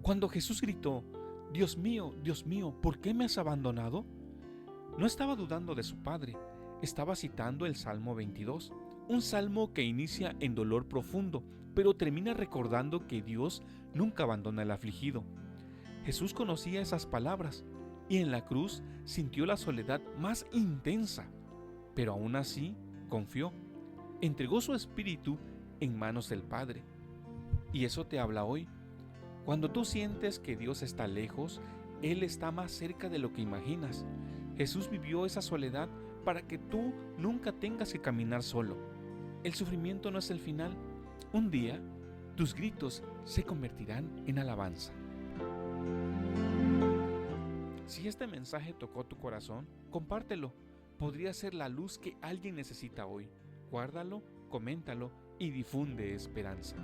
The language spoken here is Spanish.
Cuando Jesús gritó, Dios mío, ¿por qué me has abandonado?, no estaba dudando de su Padre, estaba citando el Salmo 22, un salmo que inicia en dolor profundo, pero termina recordando que Dios nunca abandona al afligido. Jesús conocía esas palabras y en la cruz sintió la soledad más intensa, pero aún así confió, entregó su espíritu en manos del Padre. Y eso te habla hoy. Cuando tú sientes que Dios está lejos, Él está más cerca de lo que imaginas. Jesús vivió esa soledad para que tú nunca tengas que caminar solo. El sufrimiento no es el final. Un día, tus gritos se convertirán en alabanza. Si este mensaje tocó tu corazón, compártelo. Podría ser la luz que alguien necesita hoy. Guárdalo, coméntalo y difunde esperanza.